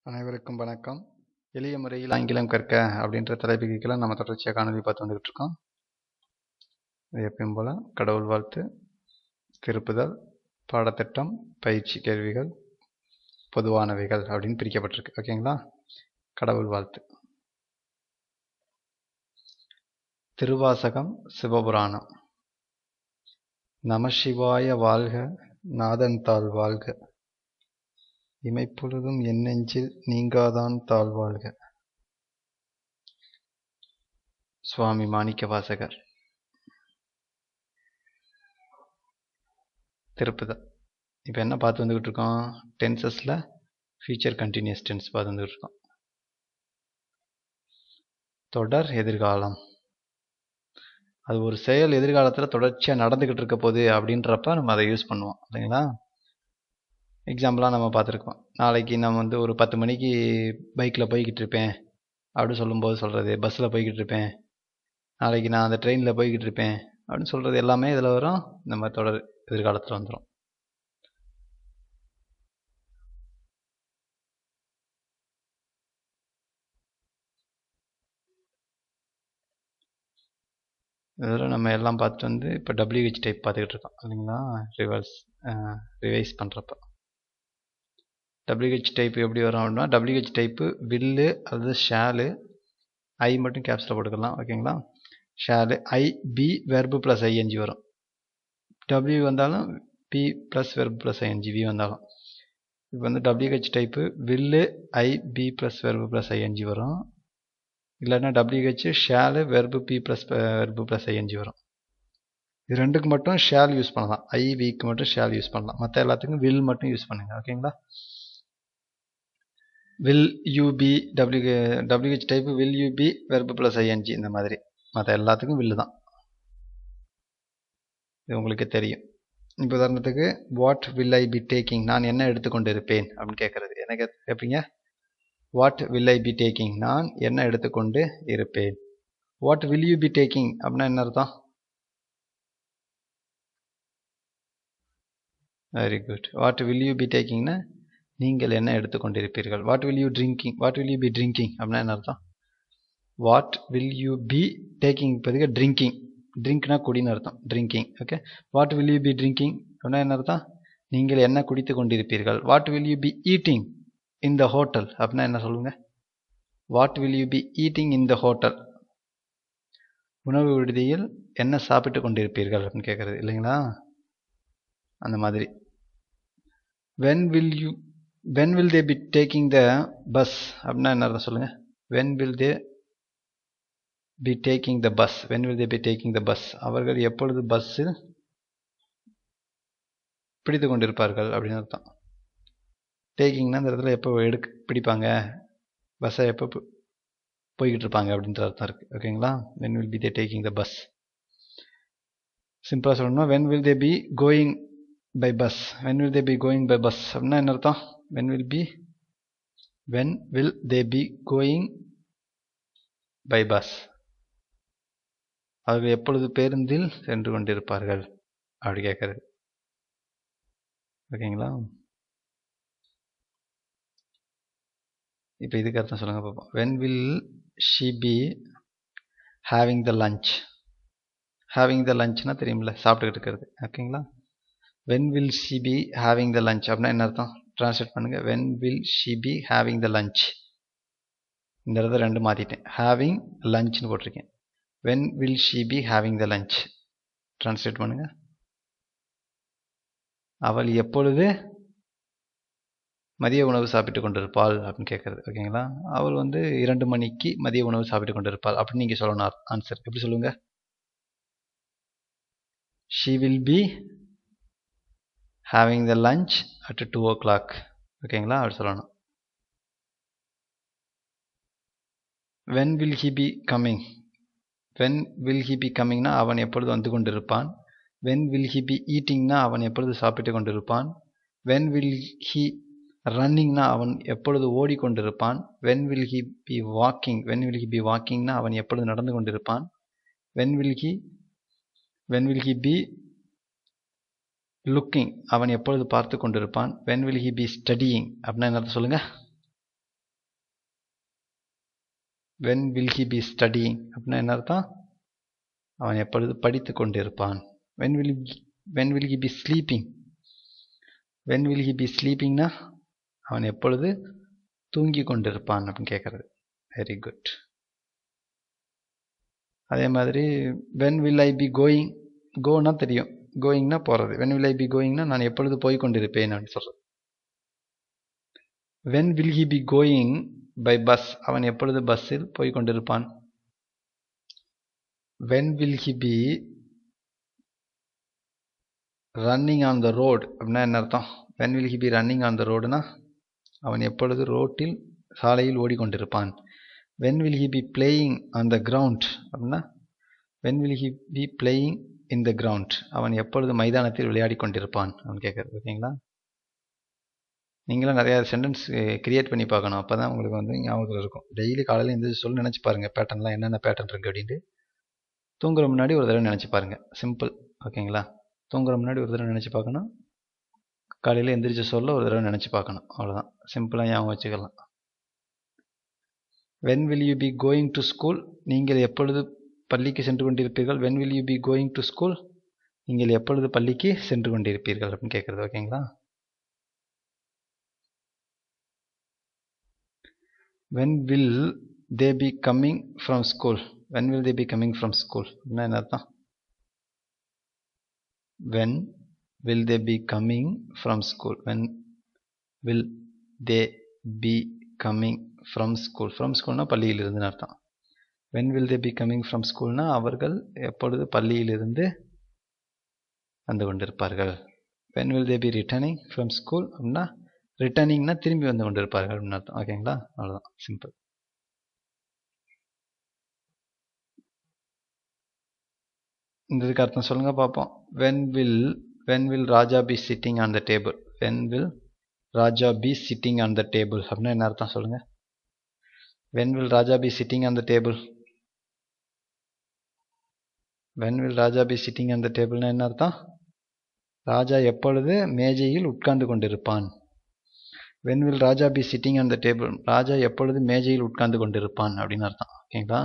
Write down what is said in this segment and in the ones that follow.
அனைவருக்கும் வணக்கம். எளிய முறையில் ஆங்கிலம் கற்க அப்படின்ற தலைப்புக்கு கீழே நம்ம தொடர்ச்சியாக காணொலி பார்த்து வந்துகிட்டு இருக்கோம். இது எப்பயும் போல கடவுள் வாழ்த்து, திருப்புதல், பாடத்திட்டம், பயிற்சி கேள்விகள், பொதுவானவைகள் அப்படின்னு பிரிக்கப்பட்டிருக்கு. ஓகேங்களா? கடவுள் வாழ்த்து. திருவாசகம் சிவபுராணம். நமசிவாய வாழ்க, நாதன் தாள் வாழ்க, இமைப்பொழுதும் என் நெஞ்சில் நீங்காதான் தாழ்வாழ்க. சுவாமி மாணிக்கவாசகர். திருப்புதல். இப்போ என்ன பார்த்து வந்துக்கிட்டு இருக்கோம்? டென்சஸில் ஃபியூச்சர் கண்டினியூஸ் டென்ஸ் பார்த்து வந்துக்கிட்டு இருக்கோம். தொடர் எதிர்காலம். அது ஒரு செயல் எதிர்காலத்தில் தொடர்ச்சியாக நடந்துக்கிட்டு இருக்க போகுது அப்படின்றப்ப நம்ம அதை யூஸ் பண்ணுவோம் இல்லைங்களா? எக்ஸாம்பிளாக நம்ம பார்த்துருக்கோம். நாளைக்கு நம்ம ஒரு 10 மணிக்கு பைக்கில் போய்கிட்டு இருப்பேன் அப்படின்னு சொல்லும்போது சொல்கிறது, பஸ்ஸில் போய்கிட்டு இருப்பேன், நாளைக்கு நான் அந்த ட்ரெயினில் போய்கிட்டு இருப்பேன் அப்படின்னு சொல்கிறது எல்லாமே இதில் வரும். இந்த மாதிரி தொடர் எதிர்காலத்தில் வந்துடும். இதில் நம்ம எல்லாம் பார்த்துட்டு இப்போ WH டைப் பார்த்துக்கிட்டு இருக்கோம் இல்லைங்களா? ரிவைஸ் பண்ணுறப்ப WH டைப் எப்படி வரும் அப்படின்னா, WH டைப்பு வில்லு அல்லது ஷேலு, ஐ மட்டும் கேப்ஸில் போட்டுக்கலாம். ஓகேங்களா? Shall I be verb plus ING வரும். W வந்தாலும் be plus verb plus ING, we வந்தாலும். இப்போ WH type will I be plus verb plus ING வரும். இல்லைன்னா WH shall verb be plus verb plus ING வரும். இது ரெண்டுக்கு மட்டும் ஷேல் யூஸ் பண்ணலாம். ஐ விக்கு மட்டும் ஷேல் யூஸ் பண்ணலாம். மற்ற எல்லாத்துக்கும் வில் மட்டும் யூஸ் பண்ணுங்க. ஓகேங்களா? Will you be WH type will you be verb plus ING, இந்த மாதிரி. மற்ற எல்லாத்துக்கும் வில்லு தான். இது உங்களுக்கு தெரியும். இப்போ உதாரணத்துக்கு what will I be taking, நான் என்ன எடுத்துக்கொண்டு இருப்பேன் அப்படின்னு கேட்குறது. என்ன கேட்பீங்க? What will I be taking, நான் என்ன எடுத்துக்கொண்டு இருப்பேன். What will you be taking அப்படின்னா என்ன அர்த்தம்? Very good. What will you be டேக்கிங்னா நீங்கள் என்ன எடுத்துக்கொண்டிருப்பீர்கள். What will you drinking, what will you be drinking அப்படின்னா என்ன அர்த்தம்? What will you be taking பதிலாக ட்ரிங்கிங், ட்ரிங்க்னா குடின்னு அர்த்தம், drinking. Okay. What will you be drinking அப்படின்னா என்ன அர்த்தம்? நீங்கள் என்ன குடித்து கொண்டிருப்பீர்கள். What will you B eating in the hotel அப்படின்னா என்ன சொல்லுங்க? What will you B eating in the hotel, உணவு விடுதியில் என்ன சாப்பிட்டு கொண்டிருப்பீர்கள் அப்படின்னு கேட்குறது இல்லைங்களா? அந்த மாதிரி. when will they be taking the bus அப்படின்னா என்ன அர்த்தம் சொல்லுங்க? when will they be taking the bus, when will they be taking the bus, அவர்கள் எப்பொழுது பஸ்ஸில் பிடித்து கொண்டிருப்பார்கள் அப்படின்னு அர்த்தம். டேக்கிங்னா இந்த இடத்துல எப்போ பிடிப்பாங்க, பஸ்ஸை எப்போ போய்கிட்டு இருப்பாங்க அப்படின்ற அர்த்தம் இருக்குது. ஓகேங்களா? when will be they taking the bus. சிம்பிளாக சொல்லணும்னா when will they be going by bus, when will they be going by bus அப்படின்னா என்ன அர்த்தம்? when will they be going by bus, அவர்கள் எப்பொழுது பேருந்தில் சென்று கொண்டிருப்பார்கள் அப்படி கேட்கறது. ஓகேங்களா? இப்போ இதுக்கு அர்த்தம் சொல்லுங்க பார்ப்போம். when will she be having the lunch, having the lunchனா தெரியுமில்ல, சாப்பிட்டுக்கிட்டு இருக்கிறது. ஓகேங்களா? when will she be having the lunch அப்படின்னா என்ன அர்த்தம்? டிரான்ஸ்லேட் பண்ணுங்க. when will she be having the lunch, இந்த இடத்துல ரெண்டு மாற்றிட்டேன், having lunchனு போட்டிருக்கேன். when will she be having the lunch translate பண்ணுங்க. அவள் எப்பொழுது மதிய உணவு சாப்பிட்டு கொண்டிருப்பாள் அப்படின்னு கேட்குறது. ஓகேங்களா? அவள் 2 மணிக்கு மதிய உணவு சாப்பிட்டு கொண்டிருப்பாள் அப்படின்னு நீங்கள் சொல்லணும். ஆன்சர் எப்படி சொல்லுங்க? she will be having the lunch at 2 o'clock. ஓகேங்களா? அப்படி சொல்லணும். when will he be coming, when will he be comingனா அவன் எப்பொழுது வந்து கொண்டிருப்பான். when will he be eatingனா அவன் எப்பொழுது சாப்பிட்டு கொண்டிருப்பான். when will he runningனா அவன் எப்பொழுது ஓடிக்கொண்டிருப்பான். when will he be walkingனா அவன் எப்பொழுது நடந்து கொண்டிருப்பான். when will he be looking அவன் எப்பொழுது பார்த்து கொண்டிருப்பான். when will he be studying அப்படின்னா என்ன சொல்லுங்க? when will he be studying அப்படின்னா என்ன அர்த்தம்? அவன் எப்பொழுது படித்து கொண்டிருப்பான். when will he be sleeping? when will he be sleepingனா அவன் எப்பொழுது தூங்கி கொண்டிருப்பான் அப்படின்னு கேட்கறது. Very good. அதே மாதிரி when will I be going? கோனா தெரியும், கோயிங்னா போகிறது. when will I be goingனா நான் எப்பொழுது போய் கொண்டிருப்பேன் அப்படின்னு சொல்கிறது. when will he be going by bus? அவன் எப்பொழுது பஸ்ஸில் போய் கொண்டிருப்பான். when will he be running on the road அப்படின்னா என்ன அர்த்தம்? when will he be running on the roadனா அவன் எப்பொழுது ரோட்டில் சாலையில் ஓடிக்கொண்டிருப்பான். when will he be playing on the ground அப்படின்னா when will he be playing in the ground அவன் எப்பொழுது மைதானத்தில் விளையாடி கொண்டிருப்பான் அவன் கேட்குறது. ஓகேங்களா? நீங்களும் நிறையா சென்டென்ஸ் கிரியேட் பண்ணி பார்க்கணும். அப்போ தான் உங்களுக்கு வந்து ஞாபகம் இருக்கும். டெய்லி காலையில் இந்த சொல்லி நினச்சி பாருங்கள், பேட்டர்ன்லாம் என்னென்ன பேட்டர்ன் இருக்குது அப்படின்ட்டு. தூங்குற முன்னாடி ஒரு தடவை நினச்சி பாருங்கள். சிம்பிள். ஓகேங்களா? தூங்குற முன்னாடி ஒரு தடவை நினச்சி பார்க்கணும், காலையில் எந்திரிச்சு சொல்ல ஒரு தடவை நினச்சி பார்க்கணும். அவ்வளோதான். சிம்பிளாக ஞாபகம் வச்சுக்கலாம். when will you be going to school? நீங்கள் எப்பொழுது பள்ளிக்கு சென்று கொண்டிருப்பீர்கள். when will you be going to school? நீங்கள் எப்பொழுது பள்ளிக்கு சென்று கொண்டிருப்பீர்கள் அப்படின்னு கேட்குறது. ஓகேங்களா? when will they be coming from school? when will they be coming from school அப்படின்னா என்ன அர்த்தம்? when will they be coming from school? when will they be coming from school? from schoolனா பள்ளியிலிருந்துன்னு அர்த்தம். when will they be coming from schoolனா அவர்கள் எப்பொழுது பள்ளியிலிருந்து வந்து கொண்டிருப்பார்கள். when will they be returning from school அப்படின்னா ரிட்டர்னிங்னா திரும்பி வந்து கொண்டிருப்பார்கள் அப்படின்னு அர்த்தம். ஓகேங்களா? அவ்வளோதான். சிம்பிள். இந்த இதுக்கு அர்த்தம் சொல்லுங்க பார்ப்போம். when will Raja be sitting on the table? when will Raja be sitting on the table அப்படின்னா என்ன அர்த்தம் சொல்லுங்க. when will Raja be sitting on the table? when will Raja be sitting on the tableனா என்ன அர்த்தம்? ராஜா எப்பொழுது மேஜையில் உட்கார்ந்து கொண்டிருப்பான். when will Raja be sitting on the table? ராஜா எப்பொழுது மேஜையில் உட்கார்ந்து கொண்டிருப்பான் அப்படின்னு அர்த்தம். ஓகேங்களா?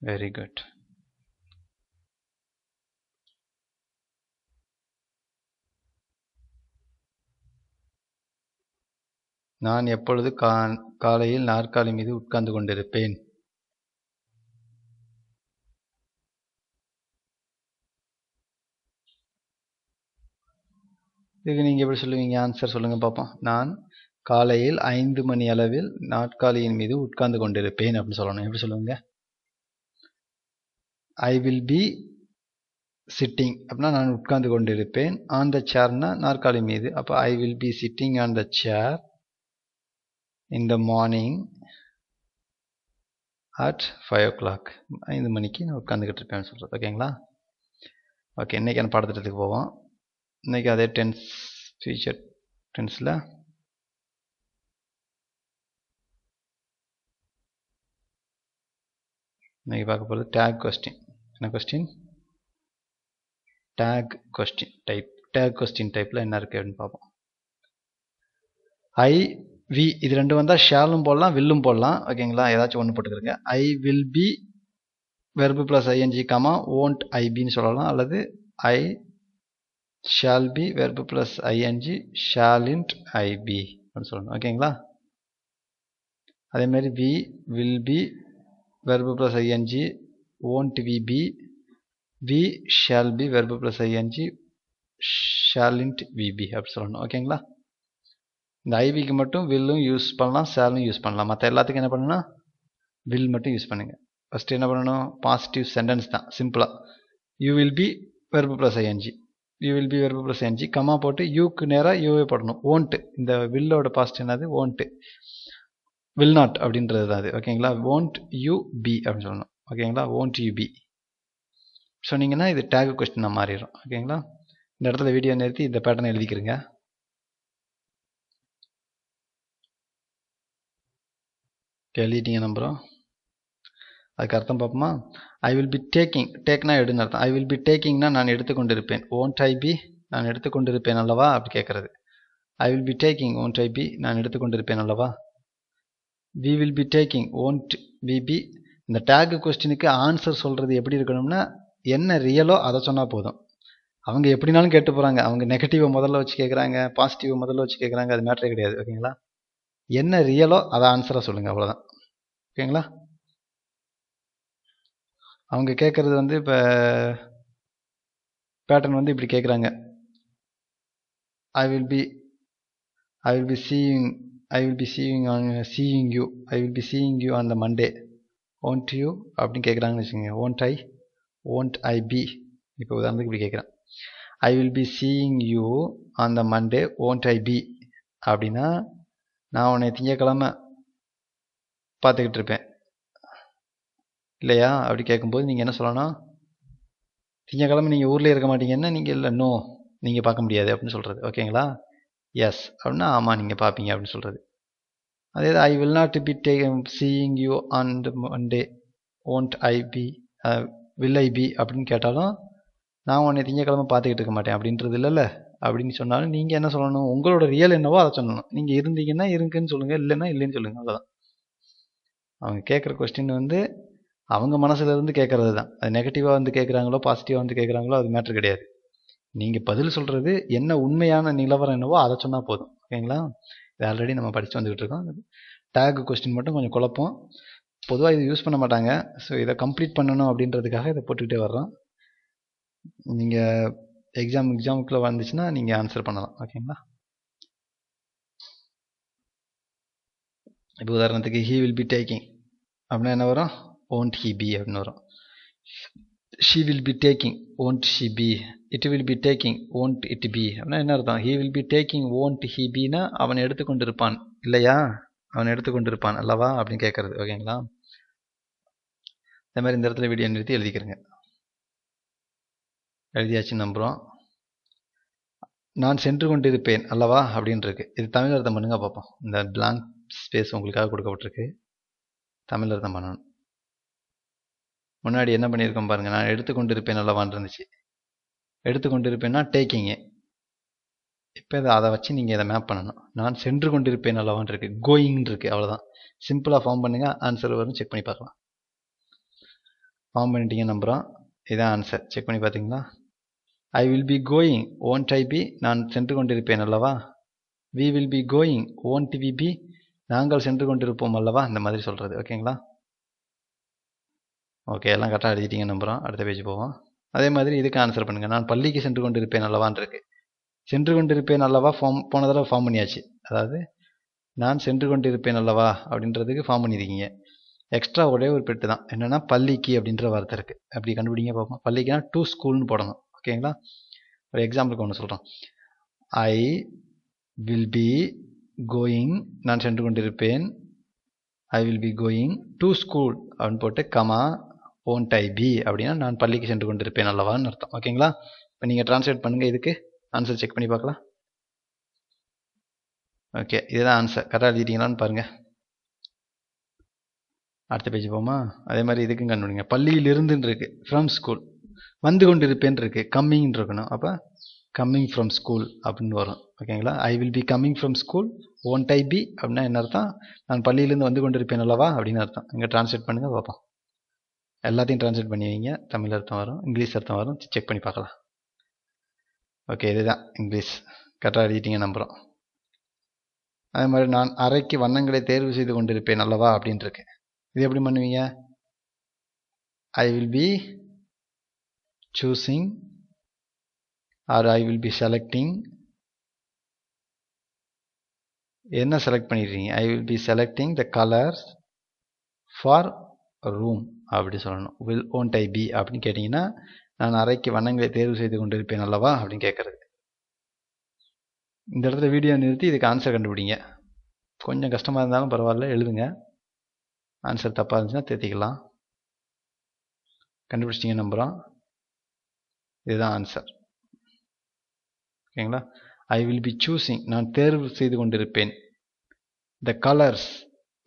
Very good. நான் எப்பொழுது காலையில் நாற்காலி மீது உட்கார்ந்து கொண்டிருப்பேன். இதுக்கு நீங்கள் எப்படி சொல்லுவீங்க? ஆன்சர் சொல்லுங்கள் பார்ப்போம். நான் காலையில் 5 மணி அளவில் நாற்காலியின் மீது உட்கார்ந்து கொண்டிருப்பேன் அப்படின்னு சொல்லணும். எப்படி சொல்லுவீங்க? ஐ வில் பி சிட்டிங் அப்படின்னா நான் உட்கார்ந்து கொண்டிருப்பேன். ஆன் த சேர்னா நாற்காலி மீது. அப்போ I will be sitting on the chair in the morning at 5 o'clock. 5 மணிக்கு நான் உட்காந்துக்கிட்டு இருப்பேன்னு சொல்கிறது. ஓகேங்களா? ஓகே, இன்றைக்கான பாடத்திட்டத்துக்கு போவோம். இன்றைக்கி அதே டென்ஸ் ஃபியூச்சர் டென்ஸில் இன்றைக்கி பார்க்க போகிறது டேக் கொஸ்டின். என்ன question? Take question type. Take question டைப்பில் என்ன இருக்குது அப்படின்னு பார்ப்போம். ஐ வி இது ரெண்டு வந்தால் ஷேலும் போடலாம், வில்லும் போடலாம். ஓகேங்களா? ஏதாச்சும் ஒன்று போட்டுக்கிறேங்க. I will be verb plus ING comma won't I பின்னு சொல்லலாம். அல்லது I shall be verb plus ING shan't I be அப்படின்னு சொல்லணும். ஓகேங்களா? அதேமாதிரி we will be verb plus ING won't we be we shall be verb plus ING shan't we be அப்படி சொல்லணும். ஓகேங்களா? இந்த ஐவிக்கு மட்டும் வில்லும் யூஸ் பண்ணலாம், ஷாலும் யூஸ் பண்ணலாம். மற்ற எல்லாத்துக்கும் என்ன பண்ணணும்னா வில் மட்டும் யூஸ் பண்ணுங்கள். ஃபஸ்ட்டு என்ன பண்ணணும்? பாசிட்டிவ் சென்டென்ஸ் தான். சிம்பிளாக you will be verb plus ING, you will be verb plus ING comma போட்டு யூக்கு நேராக யூவே போடணும். ஓன்ட்டு இந்த வில்லோட பாசிட்டிவ் என்னது? ஓன்ட்டு. வில் நாட் அப்படின்றது தான் அது. ஓகேங்களா? ஓன்ட் யூ பி அப்படின்னு சொல்லணும். ஓகேங்களா? ஓன்ட் யூ பி சொன்னீங்கன்னா இது டேக் கொஸ்டினாக மாறிடும். ஓகேங்களா? இந்த இடத்துல வீடியோ நிறுத்தி இந்த பேட்டர்னை எழுதிக்கிறங்க. எழுதிட்டீங்க நம்புகிறோம். அதுக்கு அர்த்தம் பார்ப்போமா? I will be taking. டேக்னா எடுன்னு அர்த்தம். ஐ வில் பி டேக்கிங்னா நான் எடுத்துக்கொண்டிருப்பேன். ஓன்ட் ஐ பி நான் எடுத்துக்கொண்டிருப்பேன் அல்லவா அப்படி கேட்குறது. ஐ will be taking won't I be நான் எடுத்துக்கொண்டிருப்பேன் அல்லவா. we will be taking won't we be. இந்த டேக் கொஸ்டினுக்கு ஆன்சர் சொல்கிறது எப்படி இருக்கணும்னா என்ன ரியலோ அதை சொன்னால் போதும். அவங்க எப்படினாலும் கேட்டு போகிறாங்க. அவங்க நெகட்டிவை முதல்ல வச்சு கேட்குறாங்க, பாசிட்டிவை முதல்ல வச்சு கேட்குறாங்க, அது மேட்டரே கிடையாது. ஓகேங்களா. என்ன ரியலோ அதை ஆன்சராக சொல்லுங்கள், அவ்வளோதான். ஓகேங்களா. அவங்க கேட்குறது வந்து இப்போ பேட்டர்ன் வந்து இப்படி கேட்குறாங்க. I will be seeing you on the Monday. won't you அப்படின்னு கேட்குறாங்கன்னு வச்சுக்கோங்க. won't I be. இப்போ உதாரணத்துக்கு இப்படி கேட்குறேன். I will be seeing you on the Monday. won't I be அப்படின்னா நான் உன்னை திங்கக்கிழமை பார்த்துக்கிட்டு இருப்பேன் இல்லையா அப்படி கேட்கும்போது நீங்கள் என்ன சொல்லணும், திங்கக்கிழமை நீங்கள் ஊரில் இருக்க மாட்டீங்கன்னா நீங்கள் இல்லை நோ நீங்கள் பார்க்க முடியாது அப்படின்னு சொல்கிறது. ஓகேங்களா. எஸ் அப்படின்னா ஆமாம் நீங்கள் பார்ப்பீங்க அப்படின்னு சொல்கிறது. அதே I will not be seeing you on the Monday won't I be will I be அப்படின்னு கேட்டாலும் நான் உன்னை திங்கக்கிழமை பார்த்துக்கிட்டு இருக்க மாட்டேன் அப்படின்றது இல்லைல்ல. அப்படின்னு சொன்னாலும் நீங்கள் என்ன சொல்லணும், உங்களோட ரியல் என்னவோ அதை சொல்லணும். நீங்கள் இருந்தீங்கன்னா இருக்குன்னு சொல்லுங்கள், இல்லைன்னா இல்லைன்னு சொல்லுங்கள், அவ்வளோதான். அவங்க கேட்குற கொஸ்டின் வந்து அவங்க மனசுல இருந்து கேட்கறது தான். அது நெகட்டிவாக வந்து கேட்குறாங்களோ பாசிட்டிவாக வந்து கேட்குறாங்களோ அது மேட்ரு கிடையாது. நீங்கள் பதில் சொல்கிறது என்ன உண்மையான நிலவரம் என்னவோ அதை சொன்னால் போதும். ஓகேங்களா. இது ஆல்ரெடி நம்ம படித்து வந்துக்கிட்டு இருக்கோம். டேக் கொஸ்டின் மட்டும் கொஞ்சம் குழப்பம். பொதுவாக இது யூஸ் பண்ண மாட்டாங்க. ஸோ இதை கம்ப்ளீட் பண்ணணும் அப்படின்றதுக்காக இதை போட்டுக்கிட்டே வர்றோம். நீங்கள் எக்ஸாமுக்குள்ளே வந்துச்சுன்னா நீங்கள் ஆன்சர் பண்ணலாம். ஓகேங்களா. இப்போ உதாரணத்துக்கு he will be taking அப்படின்னா என்ன வரும், won't he be அப்படின்னு வரும். she will be taking won't she be. it will be taking won't it be அப்படின்னா என்ன அர்த்தம், he will be taking won't he be னா அவன் எடுத்துக்கொண்டிருப்பான் இல்லையா, அவன் எடுத்துக்கொண்டிருப்பான் அல்லவா அப்படின்னு கேட்கறது. ஓகேங்களா. இந்த மாதிரி இந்த இடத்துல வீடியோ நிறுத்தி எழுதிக்கிறேங்க. எழுதியாச்சுன்னு நம்புகிறோம். நான் சென்று கொண்டிருப்பேன் அல்லவா அப்படின்னு இருக்கு. இது தமிழ் அர்த்தம் பண்ணுங்க பார்ப்போம். இந்த பிளாங்க் ஸ்பேஸ் உங்களுக்காக கொடுக்கப்பட்டிருக்கு, தமிழ் அர்த்தம் பண்ணணும். முன்னாடி என்ன பண்ணியிருக்கோம் பாருங்கள், நான் எடுத்துக்கொண்டிருப்பேன் அல்லவான்னு இருந்துச்சு. எடுத்துக்கொண்டிருப்பேன்னா டேக்கிங்கு. இப்போ அதை வச்சு நீங்கள் இதை மேப் பண்ணணும். நான் சென்று கொண்டிருப்பேன் அல்லவான்னு இருக்குது, கோயிங் இருக்குது, அவ்வளோதான். சிம்பிளாக ஃபார்ம் பண்ணுங்கள், ஆன்சர் வரும், செக் பண்ணி பார்க்கலாம். ஃபார்ம் பண்ணிட்டீங்க நம்புகிறோம். இதான் ஆன்சர், செக் பண்ணி பார்த்தீங்களா. ஐ will be going won't I be நான் சென்று கொண்டிருப்பேன் அல்லவா. we will be going won't we be நாங்கள் சென்று கொண்டிருப்போம் அல்லவா, இந்த மாதிரி சொல்கிறது. ஓகேங்களா. ஓகே, எல்லாம் கரெக்டாக எழுதிட்டீங்க நம்புகிறோம். அடுத்த பேஜ் போவோம். அதே மாதிரி இதுக்கு ஆன்சர் பண்ணுங்கள். நான் பள்ளிக்கு சென்று கொண்டிருப்பேன் அல்லவான் இருக்கு. சென்று கொண்டிருப்பேன் அல்லவா போன தடவை ஃபார்ம் பண்ணியாச்சு. அதாவது நான் சென்று கொண்டிருப்பேன் அல்லவா அப்படின்றதுக்கு ஃபார்ம் பண்ணியிருக்கீங்க. எக்ஸ்ட்ரா ஒரே ஒரு பெட்டு தான், என்னென்னா பள்ளிக்கு அப்படின்ற வார்த்தை இருக்குது. அப்படி கண்டுபிடிங்க பார்ப்போம். பள்ளிக்குனா டு ஸ்கூல்னு போடணும். ஓகேங்களா. ஒரு எக்ஸாம்பிளுக்கு ஒன்று சொல்கிறோம். ஐ வில் பி கோயிங் நான் சென்று கொண்டிருப்பேன், ஐ will be going to school அப்படின்னு போட்டு கமா won't I be அப்படின்னா நான் பள்ளிக்கு சென்று கொண்டிருப்பேன் அல்லவான்னு அர்த்தம். ஓகேங்களா. இப்போ நீங்கள் ட்ரான்ஸ்லேட் பண்ணுங்கள், இதுக்கு ஆன்சர் செக் பண்ணி பார்க்கலாம். ஓகே, இதுதான் ஆன்சர். கரெக்டாக எழுதிட்டீங்களான்னு பாருங்கள். அடுத்த பேஜ் போமா. அதே மாதிரி இதுக்கும் கண்டுபிடிங்க. பள்ளியிலிருந்துன்னு இருக்கு, ஃப்ரம் ஸ்கூல். வந்து கொண்டிருப்பேன் இருக்கு, கம்மிங் இருக்கணும். அப்போ கம்மிங் ஃப்ரம் ஸ்கூல் அப்படின்னு வரும். ஓகேங்களா. ஐ will be coming from school won't I be அப்படின்னா என்ன அர்த்தம், நான் பள்ளியிலேருந்து வந்து கொண்டிருப்பேன் அல்லவா அப்படின்னு அர்த்தம். இங்கே ட்ரான்ஸ்லேட் பண்ணுங்கள் பார்ப்போம். எல்லாத்தையும் ட்ரான்ஸ்லேட் பண்ணி வைங்க. தமிழ் அர்த்தம் வரும், இங்கிலீஷ் அர்த்தம் வரும், செக் பண்ணி பார்க்கலாம். ஓகே, இதுதான் இங்கிலீஷ். கரெக்டாக எழுதிட்டீங்க நம்புகிறோம். அதே மாதிரி நான் அறைக்கு வண்ணங்களை தேர்வு செய்து கொண்டிருப்பேன் அல்லவா அப்படின்னு இருக்கு. இது எப்படி பண்ணுவீங்க, I will be choosing or I will be selecting. என்ன செலக்ட் பண்ணிடுறீங்க, I will be selecting the colours for room அப்படி சொல்லணும். won't I be அப்படின்னு கேட்டிங்கன்னா நான் அறைக்கு வண்ணங்களை தேர்வு செய்து கொண்டிருப்பேன் அல்லவா அப்படின்னு கேட்குறது. இந்த இடத்துல வீடியோ நிறுத்தி இதுக்கு ஆன்சர் கண்டுபிடிங்க. கொஞ்சம் கஷ்டமாக இருந்தாலும் பரவாயில்ல, எழுதுங்க. ஆன்சர் தப்பாக இருந்துச்சுன்னா தேர்த்திக்கலாம். கண்டுபிடிச்சிட்டிங்க நம்புகிறோம். இதுதான் ஆன்சர். ஓகேங்களா. ஐ வில் பி சூஸிங் நான் தேர்வு செய்து கொண்டிருப்பேன், த கலர்ஸ்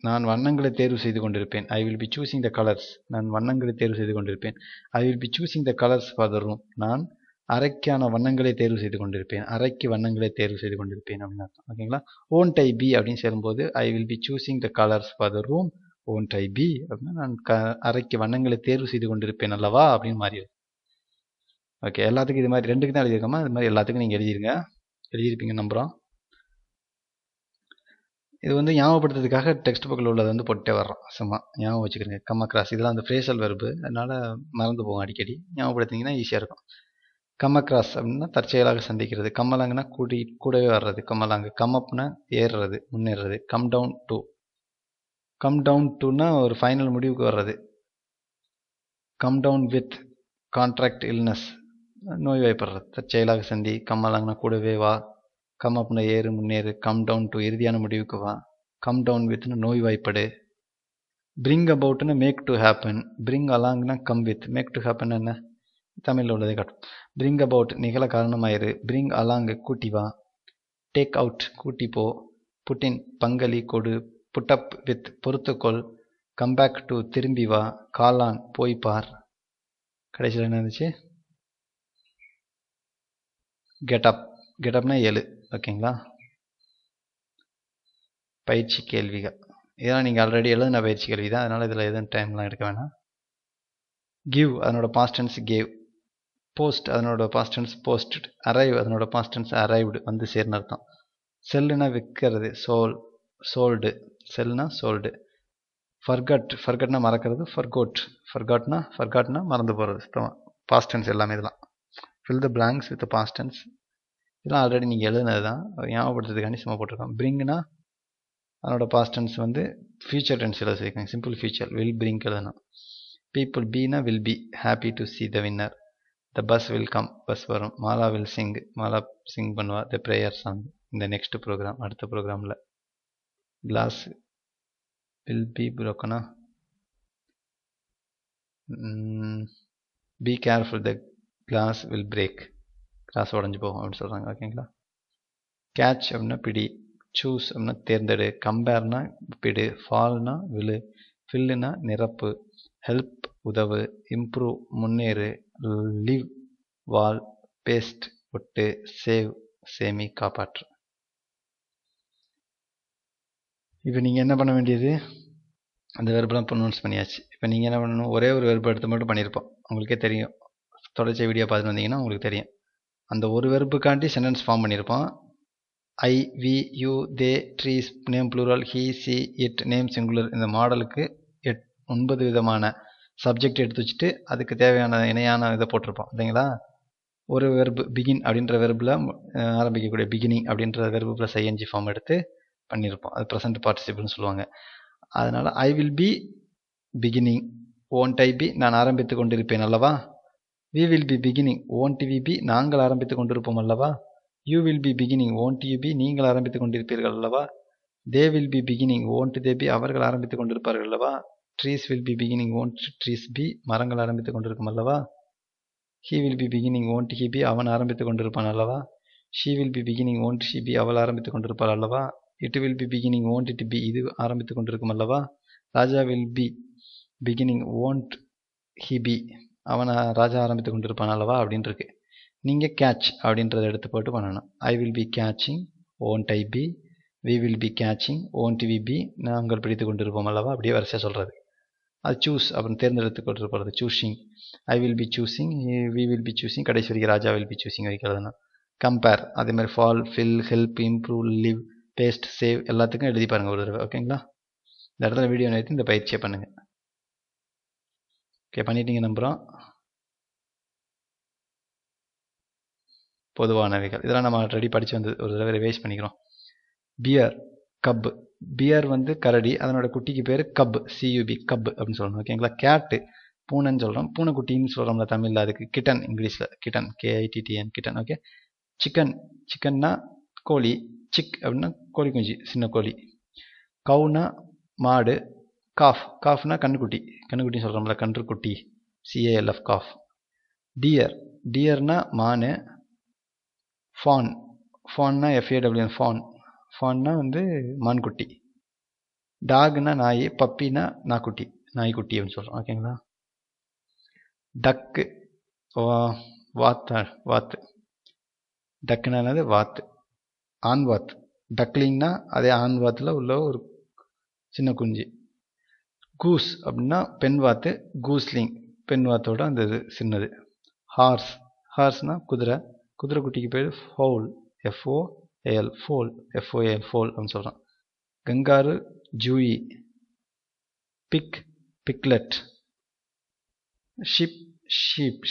நான் வண்ணங்களை தேர்வு செய்து கொண்டிருப்பேன். ஐ will be choosing the colours நான் வண்ணங்களை தேர்வு செய்து கொண்டிருப்பேன். ஐ will be choosing the colours for the room நான் அறைக்கான வண்ணங்களை தேர்வு செய்து கொண்டிருப்பேன், அறைக்கு வண்ணங்களை தேர்வு செய்து கொண்டிருப்பேன் அப்படின்னு அர்த்தம். ஓகேங்களா. ஓன்ட் ஐ பி அப்படின்னு சேரும்போது I will be choosing the colours for the room. Won't I be அப்படின்னா நான் அறைக்கு வண்ணங்களை தேர்வு செய்து கொண்டிருப்பேன் அல்லவா அப்படின்னு மாறிடும். ஓகே, எல்லாத்துக்கும் இது மாதிரி 2க்கு தான் எழுதியிருக்கோமா, இது மாதிரி எல்லாத்துக்கும் நீங்கள் எழுதியிருப்பீங்க நம்புகிறோம். இது வந்து ஞாபகப்படுத்துறதுக்காக டெக்ஸ்ட் புக்கில் உள்ளது வந்து போட்டே வர்றோம். சும்மா ஞாபகம் வச்சுக்கிறீங்க. கம் அக்ராஸ் இதெல்லாம் அந்த ஃப்ரேசல் வெர்பு, அதனால் மறந்து போகும் அடிக்கடி. ஞாபகப்படுத்திங்கன்னா ஈஸியாக இருக்கும். கம் அக்ராஸ் அப்படின்னா தற்செயலாக சந்திக்கிறது. கம்மலாங்கன்னா கூடவே வர்றது. கம்மலாங்க. கம் அப்னா ஏறுறது, முன்னேறது. கம் டவுன் டுனா ஒரு ஃபைனல் முடிவுக்கு வர்றது. Come down with contract illness, நோய்வாய்ப்படுறது. தற்செயலாக சந்தி. கம்மலாங்கன்னா கூடவே வா. கம் அப்னா ஏறு, முன்னேறு. கம் டவுன் டு இறுதியான முடிவுக்கு வா. கம் டவுன் வித்னு நோய்வாய்ப்படு. பிரிங் அபவுட்னு மேக் டு ஹேப்பன். பிரிங் அலாங்னா come with. Make to happen என்ன தமிழில் உள்ளதை காட்டும். பிரிங் அபவுட் நிகழ காரணமாயிரு. பிரிங் அலாங் கூட்டி வா. டேக் அவுட் கூட்டி போ. புட்டின் பங்களி கொடு. புட்டப் வித் பொறுத்துக்கொள். கம்பேக் டு திரும்பி வா. காலான் போய் பார். கடைசியில் என்ன இருந்துச்சு? கெட்டப். கெட்டப்னா எழு. ஓகேங்களா. பயிற்சி கேள்விகள் இதெல்லாம் நீங்கள் ஆல்ரெடி எழுதின பயிற்சி கேள்வி தான், அதனால் இதில் எதுவும் டைம்லாம் எடுக்க வேணாம். கிவ் அதனோட பாஸ்ட் டென்ஸ் கேவ். போஸ்ட் அதனோட பாஸ்ட் டென்ஸ் போஸ்டட். அரைவ் அதனோட பாஸ்ட் டென்ஸ் அரைவ்டு, வந்து சேர்னு அர்த்தம். செல்லுனா விற்கிறது, சோல்டு. செல்னா சோல்டு. ஃபர்கட்னா மறக்கிறது, ஃபர்காட்னா மறந்து போகிறது. சுத்தமாக பாஸ்ட் டென்ஸ் எல்லாமே இதெல்லாம். Fill the blanks with past tense. இதெல்லாம் ஆல்ரெடி நீங்கள் எழுதுனது தான், ஞாபகப்படுத்துறதுக்காண்டி சும்மா போட்டிருக்கோம். பிரிங்னா அதனோட பாஸ்ட் டென்ஸ் வந்து ஃபியூச்சர் டென்ஸ் எழுத சேர்க்கணும். சிம்பிள் ஃபியூச்சர் வில் பிரிங் எழுதணும். People Beena will be happy to see the winner. The bus will come bus வரும். Mala will sing Mala sing பண்ணுவா த ப்ரேயர் சாங். இந்த நெக்ஸ்ட் ப்ரோக்ராம் அடுத்த ப்ரோக்ராமில். கிளாஸ் வில் பி ப்ரோக்கனா. Be careful the glass will break. Class உடஞ்சி போகும் அப்படின்னு சொல்கிறாங்க. ஓகேங்களா. கேட்ச் அப்படின்னா பிடி. சூஸ் அப்படின்னா தேர்ந்தெடு. கம்பேர்னா பிடு. ஃபால்னா விழு. ஃபில்லுனா நிரப்பு. ஹெல்ப் உதவு. இம்ப்ரூவ் முன்னேறு. லிவ் வால். பேஸ்ட் ஒட்டு. சேவ் சேமி காப்பாற்று. இப்போ நீங்கள் என்ன பண்ண வேண்டியது, அந்த வெர்பெலாம் ப்ரொனவுன்ஸ் பண்ணியாச்சு. இப்போ நீங்கள் என்ன பண்ணணும், ஒரே ஒரு வெர்பு எடுத்து மட்டும் பண்ணியிருப்போம். உங்களுக்கே தெரியும், தொடர்ச்சி வீடியோ பார்த்துட்டு வந்தீங்கன்னா உங்களுக்கு தெரியும். அந்த ஒரு வெர்புக்காண்டி சென்டென்ஸ் ஃபார்ம் பண்ணியிருப்போம். I, we, you, they, trees name plural, he, she, it name singular. இந்த மாடலுக்கு 9 விதமான சப்ஜெக்ட் எடுத்து வச்சுட்டு அதுக்கு தேவையான இணையான இதை போட்டிருப்போம் இல்லைங்களா. ஒரு வெர்பு பிகின் அப்படின்ற வெர்பில் ஆரம்பிக்கக்கூடிய பிகினிங் அப்படின்ற வெர்பு ப்ளஸ் ஐஎன்ஜி ஃபார்ம் எடுத்து பண்ணியிருப்போம். அது ப்ரெசன்ட் பார்ட்டிசிபிள்னு சொல்லுவாங்க. அதனால் I will be beginning. Won't I be நான் ஆரம்பித்து கொண்டிருப்பேன் அல்லவா. We will be beginning. Won't we be நாங்கள் ஆரம்பித்து கொண்டிருப்போம் அல்லவா. You will be beginning. Won't you be நீங்கள் ஆரம்பித்து கொண்டிருப்பீர்கள் அல்லவா. They will be beginning. Won't they be அவர்கள் ஆரம்பித்து கொண்டிருப்பார்கள் அல்லவா. Trees will be beginning. Won't trees be மரங்கள் ஆரம்பித்து கொண்டிருக்கும் அல்லவா. He will be beginning. Won't he be அவன் ஆரம்பித்து கொண்டிருப்பான் அல்லவா. She will be beginning. Won't she be அவள் ஆரம்பித்து கொண்டிருப்பாள் அல்லவா. It will be beginning. Won't it be இது ஆரம்பித்து கொண்டிருக்கும் அல்லவா. Raja will be beginning. Won't he be அவன் ராஜா ஆரம்பித்து கொண்டிருப்பான் அல்லவா அப்படின்னு இருக்கு. நீங்கள் கேட்ச் அப்படின்றத எடுத்து போட்டு பண்ணணும். I will be catching. Won't I be. We will be catching. Won't we be நாங்கள் பிடித்து கொண்டிருப்போம் அல்லவா. அப்படியே வரிசையாக சொல்கிறது. அது சூஸ் அப்புறம் தேர்ந்தெடுத்து கொண்டு போகிறது choosing. I will be choosing. We will be choosing. கடைசி வரைக்கும் ராஜா வில் பி சூஸிங் வரைக்கும் எழுதணும். கம்பேர் அதே மாதிரி fall, fill, help, improve, live, paste, save எல்லாத்துக்கும் எழுதி பாருங்கள் ஒரு தடவை. ஓகேங்களா. இந்த இடத்துல வீடியோ நிறுத்தி இந்த பயிற்சியை பண்ணுங்கள். ஓகே, பண்ணிட்டீங்க நம்புகிறோம். பொதுவானவைகள் இதெல்லாம் நம்ம ஆல்ரெடி படித்து வந்து ஒரு தடவை ரிவைஸ் பண்ணிக்கிறோம். Pier cup. பியர் வந்து கரடி, அதனோட குட்டிக்கு பேர் கப். சியூபி கப் அப்படின்னு சொல்லணும். ஓகேங்களா. கேட்டு பூனைன்னு சொல்கிறோம். பூனைக்குட்டின்னு சொல்கிறோம்ல தமிழில், அதுக்கு கிட்டன் இங்கிலீஷில் kitten, KITTN kitten. Okay. Chicken. சிக்கன்னா கோழி. சிக் அப்படின்னா கோழி குஞ்சு, சின்ன கோழி. கவுனா மாடு. காஃப். காஃப்னா கண்ணுக்குட்டி. கண்ணுக்குட்டின்னு சொல்கிறோம்ல கன்றுக்குட்டி, CALF காஃப். டியர். டியர்னா மானு. ஃபான். ஃபான்னா FAWN ஃபான். ஃபான்னா வந்து மான்குட்டி. டாக்னா நாய். பப்பினா நாய்க்குட்டி, நாய்க்குட்டி அப்படின்னு சொல்கிறோம். ஓகேங்களா. டக்கு வாத்து. டக்குன்னா என்னது வாத்து, ஆண் வாத்து. டக்லிங்னா அதே ஆண் வாத்துல உள்ள ஒரு சின்ன குஞ்சு. கூஸ் அப்படின்னா பெண் வாத்து, கூஸ்லிங் பெண் வாத்தோட அந்த இது சின்னது. ஹார்ஸ்னா குதிரை, குதிரை குட்டிக்கு பேர் ஃபோல், FOAL, ஃபோல், FOAL, ஃபோல் அப்படின்னு சொல்கிறான். கங்காரு, ஜூயி. பிக்லெட்.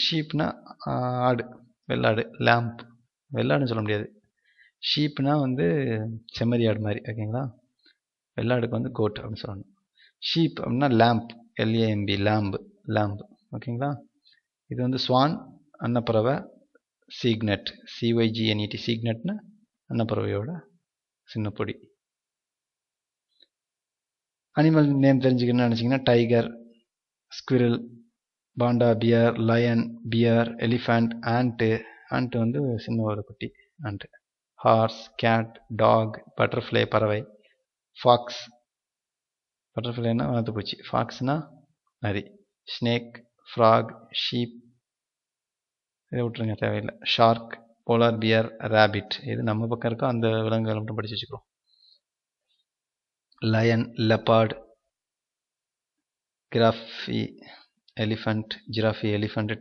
ஷீப்னா ஆடு, வெள்ளாடு. லேம்ப், வெள்ளாடுன்னு சொல்ல முடியாது. ஷீப்னா வந்து செம்மறி ஆடு மாதிரி, ஓகேங்களா. வெள்ளாடுக்கு வந்து கோட் அப்படின்னு சொல்லணும். ஷீப் அப்படின்னா லேம்ப், LAMB, லேம்ப், ஓகேங்களா. இது வந்து ஸ்வான், அன்னப்பறவை. சீக்னெட், CYGNET, சீக்னெட்னா அன்னப்பறவையோட சின்ன பொடி. அனிமல் நேம் தெரிஞ்சுக்கணும்னு நினச்சிங்கன்னா tiger, squirrel, panda, bear, lion, bear, elephant, ant வந்து சின்ன ஒரு குட்டி ant. Horse, cat, dog, butterfly பறவை. ஃபாக்ஸ், பட்டர்ஃப்ளைனா வாத்துப்பூச்சி, ஃபாக்ஸ்னா நரி. ஸ்னேக், ஃப்ராக், ஷீப், இதை விட்டுருங்க தேவையில்லை. Shark, polar bear, rabbit. இது நம்ம பக்கம் இருக்கோ அந்த விலங்குகளை மட்டும் படித்து வச்சுக்கிறோம். Lion, leopard, giraffe, elephant,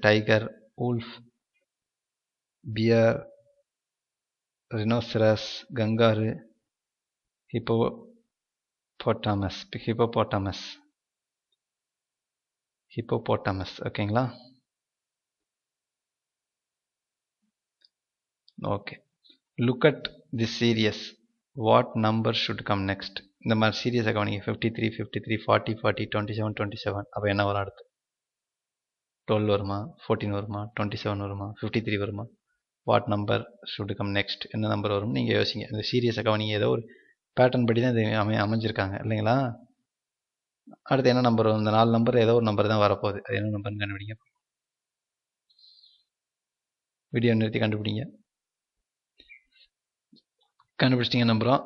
tiger, wolf, bear, rhinoceros, kangaroo, hippopotamus, ஓகேங்களா. Okay, look at this series, what number should come next. இந்த மாதிரி சீரியஸை கவனிங்க. 53, 53, 40, 40, 27, 27. அப்போ என்ன வரும் அடுத்து? 12 வருமா, 14 வருமா, 27 வருமா, 53 வருமா? What number should come next, என்ன நம்பர் வரும் நீங்கள் யோசிங்க. இந்த சீரியஸை கவனிங்க. ஏதோ ஒரு பேட்டர்ன் படி தான் இது அமைஞ்சிருக்காங்க இல்லைங்களா. அடுத்து என்ன நம்பர் வரும்? இந்த 4 நம்பர் ஏதோ ஒரு நம்பர் தான் வரப்போகுது. அது என்ன நம்பர்னு கண்டுபிடிங்க. வீடியோ நிறுத்தி கண்டுபிடிங்க. கண்டுபிடிச்சிட்டிங்க நம்பரும்.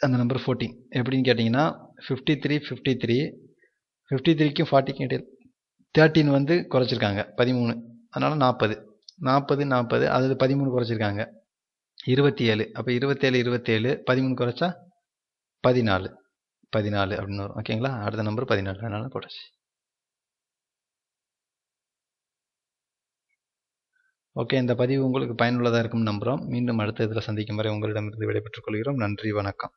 அந்த நம்பர் 14. எப்படின்னு கேட்டிங்கன்னா 53, 53க்கும் 40க்கும் இடையில் 13 வந்து குறைச்சிருக்காங்க, 13. அதனால் 40, அது 13 குறைச்சிருக்காங்க, 27. அப்போ 27, 13 குறைச்சா 14 அப்படின்னு வரும், ஓகேங்களா. அடுத்த நம்பர் 14, அதனால போட்டாச்சு. ஓகே, இந்த பதிவு உங்களுக்கு பயனுள்ளதாக இருக்கும்னு நம்புகிறோம். மீண்டும் அடுத்த இதில் சந்திக்கும் வரை உங்களிடமிருந்து விடைபெற்றுக் கொள்கிறோம். நன்றி, வணக்கம்.